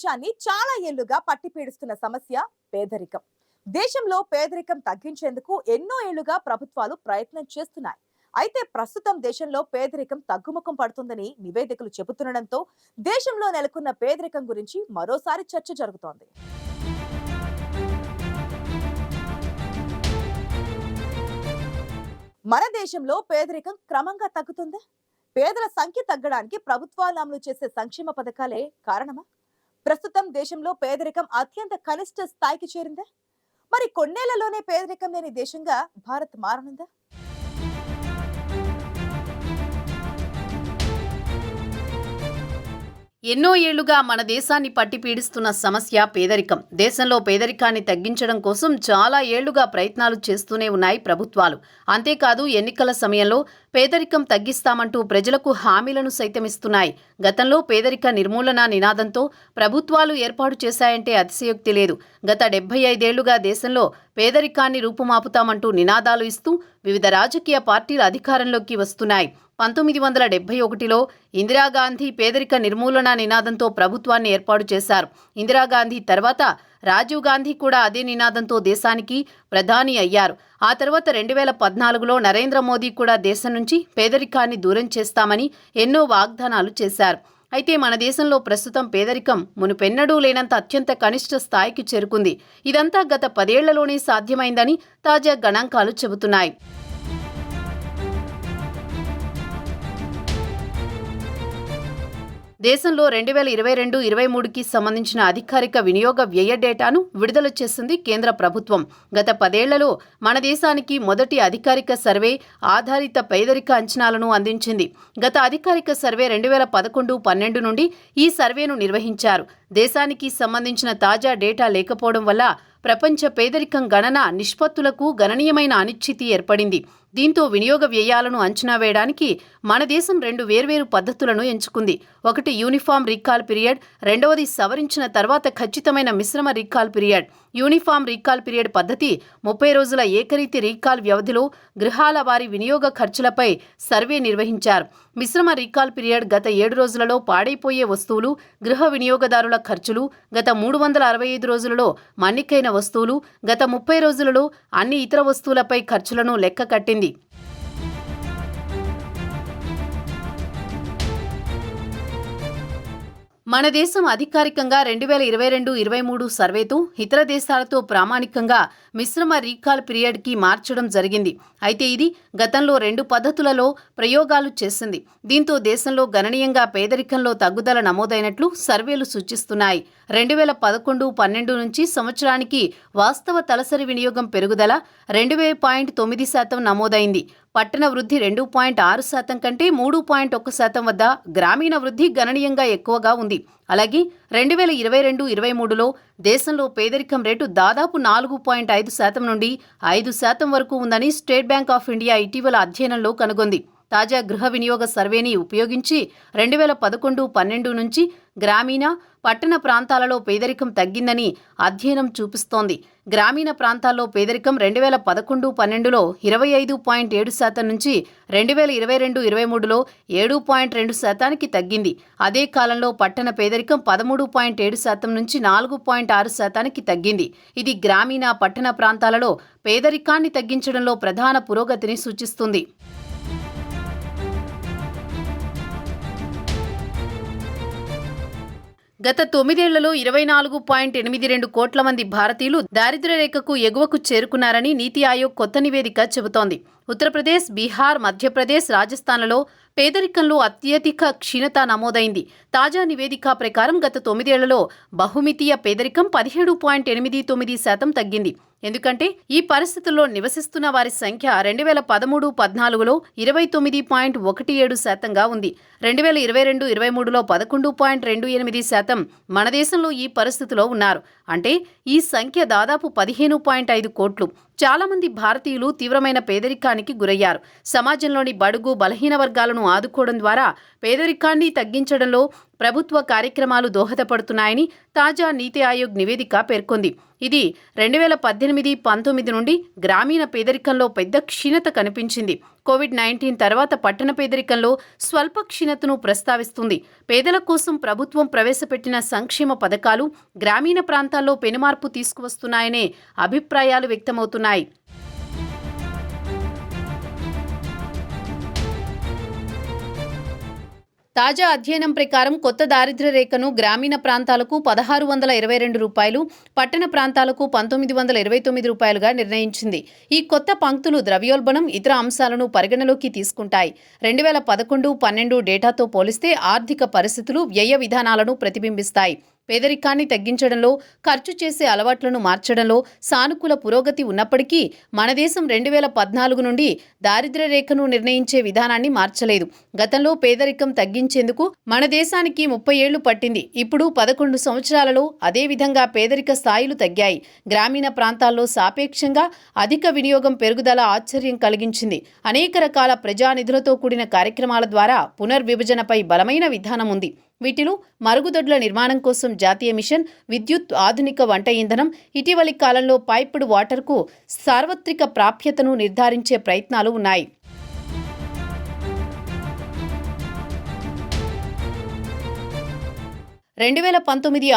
దేశాన్ని చాలా ఏళ్లుగా పట్టిపీడిస్తున్న సమస్య పేదరికం. దేశంలో పేదరికం తగ్గించేందుకు ఎన్నో ఏళ్లుగా ప్రభుత్వాలు ప్రయత్నం చేస్తున్నాయి. అయితే ప్రస్తుతం దేశంలో పేదరికం తగ్గుముఖం పడుతుందని నివేదికలు చెబుతుండటంతో దేశంలో నెలకొన్న పేదరికం గురించి మరోసారి చర్చ జరుగుతోంది. మన దేశంలో పేదరికం క్రమంగా తగ్గుతుందా? పేదల సంఖ్య తగ్గడానికి ప్రభుత్వాలు అమలు చేసే సంక్షేమ పథకాలే కారణమా? ప్రస్తుతం దేశంలో పేదరికం అత్యంత కనిష్ట స్థాయికి చేరిందా? మరి కొన్నేళ్లలోనే పేదరికం లేని దేశంగా భారత్ మారనుందా? ఎన్నో ఏళ్లుగా మన దేశాన్ని పట్టి పీడిస్తున్న సమస్య పేదరికం. దేశంలో పేదరికాన్ని తగ్గించడం కోసం చాలా ఏళ్లుగా ప్రయత్నాలు చేస్తూనే ఉన్నాయి ప్రభుత్వాలు. అంతేకాదు ఎన్నికల సమయంలో పేదరికం తగ్గిస్తామంటూ ప్రజలకు హామీలను సైతం ఇస్తున్నాయి. గతంలో పేదరిక నిర్మూలన నినాదంతో ప్రభుత్వాలు ఏర్పాటు చేశాయంటే అతిశయోక్తి లేదు. గత 75 ఏళ్లుగా దేశంలో పేదరికాన్ని రూపుమాపుతామంటూ నినాదాలు ఇస్తూ వివిధ రాజకీయ పార్టీలు అధికారంలోకి వస్తున్నాయి. 1971లో ఇందిరాగాంధీ పేదరిక నిర్మూలన నినాదంతో ప్రభుత్వాన్ని ఏర్పాటు చేశారు. ఇందిరాగాంధీ తర్వాత రాజీవ్ గాంధీ కూడా అదే నినాదంతో దేశానికి ప్రధాని అయ్యారు. ఆ తర్వాత 2014లో నరేంద్ర మోదీ కూడా దేశం నుంచి పేదరికాన్ని దూరం చేస్తామని ఎన్నో వాగ్దానాలు చేశారు. అయితే మన దేశంలో ప్రస్తుతం పేదరికం మునుపెన్నడూ లేనంత అత్యంత కనిష్ట స్థాయికి చేరుకుంది. ఇదంతా గత 10 ఏళ్లలోనే సాధ్యమైందని తాజా గణాంకాలు చెబుతున్నాయి. దేశంలో 2022-23కి సంబంధించిన అధికారిక వినియోగ వ్యయ డేటాను విడుదల చేసింది కేంద్ర ప్రభుత్వం. గత 10 ఏళ్లలో మన దేశానికి మొదటి అధికారిక సర్వే ఆధారిత పేదరిక అంచనాలను అందించింది. గత అధికారిక సర్వే 2011-12 నుండి ఈ సర్వేను నిర్వహించారు. దేశానికి సంబంధించిన తాజా డేటా లేకపోవడం వల్ల ప్రపంచ పేదరికం గణన నిష్పత్తులకు గణనీయమైన అనిశ్చితి ఏర్పడింది. దీంతో వినియోగ వ్యయాలను అంచనా వేయడానికి మన దేశం 2 వేర్వేరు పద్ధతులను ఎంచుకుంది. ఒకటి యూనిఫామ్ రీకాల్ పీరియడ్, రెండవది సవరించిన తర్వాత ఖచ్చితమైన మిశ్రమ recall period. Uniform recall period పద్ధతి 30 రోజుల ఏకరీతి రీకాల్ వ్యవధిలో గృహాల వారి వినియోగ ఖర్చులపై సర్వే నిర్వహించారు. మిశ్రమ రీకాల్ పీరియడ్ గత 7 రోజులలో పాడైపోయే వస్తువులు, గృహ వినియోగదారుల ఖర్చులు, గత 365 రోజులలో మన్నికైన వస్తువులు, గత 30 రోజులలో అన్ని ఇతర వస్తువులపై ఖర్చులను లెక్క కట్టింది. మన దేశం అధికారికంగా 2022-23 సర్వేతో ఇతర దేశాలతో ప్రామాణికంగా మిశ్రమ రీకాల్ పీరియడ్కి మార్చడం జరిగింది. అయితే ఇది గతంలో 2 పద్ధతులలో ప్రయోగాలు చేసింది. దీంతో దేశంలో గణనీయంగా పేదరికంలో తగ్గుదల నమోదైనట్లు సర్వేలు సూచిస్తున్నాయి. 2011-12 నుంచి సంవత్సరానికి వాస్తవ తలసరి వినియోగం పెరుగుదల 2.9% నమోదైంది. పట్టణ వృద్ధి 2.6% కంటే 3.1% వద్ద, గ్రామీణ వృద్ధి గణనీయంగా ఎక్కువగా ఉంది. అలాగే 2022-23లో దేశంలో పేదరికం రేటు దాదాపు 4.5% నుండి 5% వరకు ఉందని స్టేట్ బ్యాంక్ ఆఫ్ ఇండియా ఇటీవల అధ్యయనంలో కనుగొంది. తాజా గృహ వినియోగ సర్వేని ఉపయోగించి 2011-12 నుంచి గ్రామీణ, పట్టణ ప్రాంతాలలో పేదరికం తగ్గిందని అధ్యయనం చూపిస్తోంది. గ్రామీణ ప్రాంతాల్లో పేదరికం 2011-12లో 25.7% నుంచి 2022-23లో 7.2%కి తగ్గింది. అదే కాలంలో పట్టణ పేదరికం 13.7% నుంచి 4.6%కి తగ్గింది. ఇది గ్రామీణ, పట్టణ ప్రాంతాలలో పేదరికాన్ని తగ్గించడంలో ప్రధాన పురోగతిని సూచిస్తుంది. గత 9 ఏళ్లలో 24.82 కోట్ల మంది భారతీయులు దారిద్ర్య రేఖకు ఎగువకు చేరుకున్నారని నీతి ఆయోగ్ కొత్త నివేదిక చెబుతోంది. ఉత్తరప్రదేశ్, బీహార్, మధ్యప్రదేశ్, రాజస్థాన్లలో పేదరికంలో అత్యధిక క్షీణత నమోదైంది. తాజా నివేదిక ప్రకారం గత 9 ఏళ్లలో బహుమితీయ పేదరికం 17.89% తగ్గింది. ఎందుకంటే ఈ పరిస్థితుల్లో నివసిస్తున్న వారి సంఖ్య 2013-14లో 29.17%గా ఉంది. 2022-23లో 11.28% మన దేశంలో ఈ పరిస్థితిలో ఉన్నారు. అంటే ఈ సంఖ్య దాదాపు 15.5 కోట్లు. చాలా మంది భారతీయులు తీవ్రమైన పేదరికానికి పేదరికానికి గురయ్యారు. సమాజంలోని బడుగు బలహీన వర్గాలను ఆదుకోవడం ద్వారా పేదరికాన్ని తగ్గించడంలో ప్రభుత్వ కార్యక్రమాలు దోహదపడుతున్నాయని తాజా నీతి ఆయోగ్ నివేదిక పేర్కొంది. ఇది 2018-19 నుండి గ్రామీణ పేదరికంలో పెద్ద క్షీణత కనిపించింది. కోవిడ్-19 తర్వాత పట్టణ పేదరికంలో స్వల్ప క్షీణతను ప్రస్తావిస్తుంది. పేదల కోసం ప్రభుత్వం ప్రవేశపెట్టిన సంక్షేమ పథకాలు గ్రామీణ ప్రాంతాల్లో పెనుమార్పు తీసుకువస్తున్నాయనే అభిప్రాయాలు వ్యక్తమవుతున్నాయి. తాజా అధ్యయనం ప్రకారం కొత్త దారిద్ర్య రేఖను గ్రామీణ ప్రాంతాలకు 1622 రూపాయలు, పట్టణ ప్రాంతాలకు 1929 రూపాయలుగా నిర్ణయించింది. ఈ కొత్త పంక్తులు ద్రవ్యోల్బణం, ఇతర అంశాలను పరిగణలోకి తీసుకుంటాయి. 2011-12 డేటాతో పోలిస్తే ఆర్థిక పరిస్థితులు, వ్యయ విధానాలను ప్రతిబింబిస్తాయి. పేదరికాన్ని తగ్గించడంలో, ఖర్చు చేసే అలవాట్లను మార్చడంలో సానుకూల పురోగతి ఉన్నప్పటికీ మన దేశం 2014 నుండి దారిద్ర్య రేఖను నిర్ణయించే విధానాన్ని మార్చలేదు. గతంలో పేదరికం తగ్గించేందుకు మన దేశానికి 30 ఏళ్లు పట్టింది. ఇప్పుడు 11 సంవత్సరాలలో అదే విధంగా పేదరిక స్థాయిలు తగ్గాయి. గ్రామీణ ప్రాంతాల్లో సాపేక్షంగా అధిక వినియోగం పెరుగుదల ఆశ్చర్యం కలిగించింది. అనేక రకాల ప్రజానిధులతో కూడిన కార్యక్రమాల ద్వారా పునర్విభజనపై బలమైన విధానం ఉంది. వీటిలో మరుగుదొడ్ల నిర్మాణం కోసం జాతీయ మిషన్, విద్యుత్, ఆధునిక వంట ఇంధనం, ఇటీవలి కాలంలో పైప్డ్ వాటర్కు సార్వత్రిక ప్రాప్యతను నిర్ధారించే ప్రయత్నాలు ఉన్నాయి.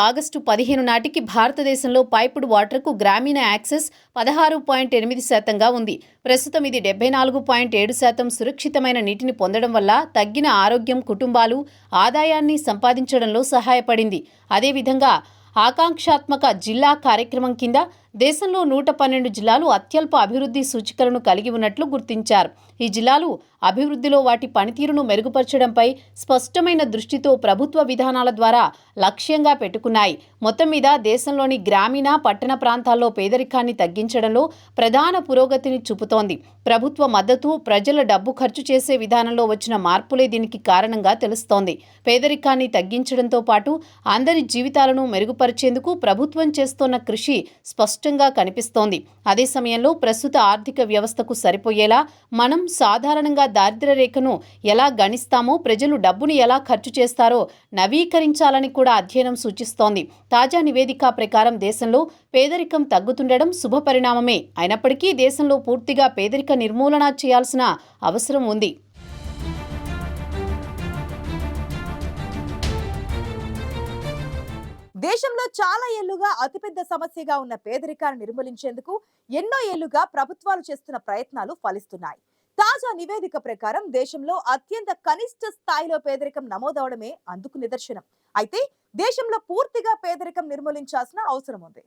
ఆగస్టు 15 నాటికి భారతదేశంలో పైప్డ్ వాటర్కు గ్రామీణ యాక్సెస్ 16.8% ఉంది. ప్రస్తుతం ఇది 74.7% సురక్షితమైన నీటిని పొందడం వల్ల తగ్గిన ఆరోగ్యం కుటుంబాలు ఆదాయాన్ని సంపాదించడంలో సహాయపడింది. అదేవిధంగా ఆకాంక్షాత్మక జిల్లా కార్యక్రమం కింద దేశంలో 112 జిల్లాలు అత్యల్ప అభివృద్ధి సూచికలను కలిగి ఉన్నట్లు గుర్తించారు. ఈ జిల్లాలు అభివృద్ధిలో వాటి పనితీరును మెరుగుపరచడంపై స్పష్టమైన దృష్టితో ప్రభుత్వ విధానాల ద్వారా లక్ష్యంగా పెట్టుకున్నాయి. మొత్తం మీద దేశంలోని గ్రామీణ, పట్టణ ప్రాంతాల్లో పేదరికాన్ని తగ్గించడంలో ప్రధాన పురోగతిని చూపుతోంది. ప్రభుత్వ మద్దతు, ప్రజల డబ్బు ఖర్చు చేసే విధానంలో వచ్చిన మార్పులే దీనికి కారణంగా తెలుస్తోంది. పేదరికాన్ని తగ్గించడంతో పాటు అందరి జీవితాలను మెరుగుపరిచేందుకు ప్రభుత్వం చేస్తోన్న కృషి స్పష్టంగా కనిపిస్తోంది. అదే సమయంలో ప్రస్తుత ఆర్థిక వ్యవస్థకు సరిపోయేలా మనం సాధారణంగా దారిద్ర్య రేఖను ఎలా గణిస్తామో, ప్రజలు డబ్బును ఎలా ఖర్చు చేస్తారో నవీకరించాలని కూడా అధ్యయనం సూచిస్తోంది. తాజా నివేదిక ప్రకారం దేశంలో పేదరికం తగ్గుతుండడం శుభపరిణామమే. అయినప్పటికీ దేశంలో పూర్తిగా పేదరిక నిర్మూలన చేయాల్సిన అవసరం ఉంది. దేశంలో చాలా ఏళ్లుగా అతిపెద్ద సమస్యగా ఉన్న పేదరికాన్ని నిర్మూలించేందుకు ఎన్నో ఏళ్లుగా ప్రభుత్వాలు చేస్తున్న ప్రయత్నాలు ఫలిస్తున్నాయి. తాజా నివేదిక ప్రకారం దేశంలో అత్యంత కనిష్ట స్థాయిలో పేదరికం నమోదవడమే అందుకు నిదర్శనం. అయితే దేశంలో పూర్తిగా పేదరికం నిర్మూలించాల్సిన అవసరం ఉంది.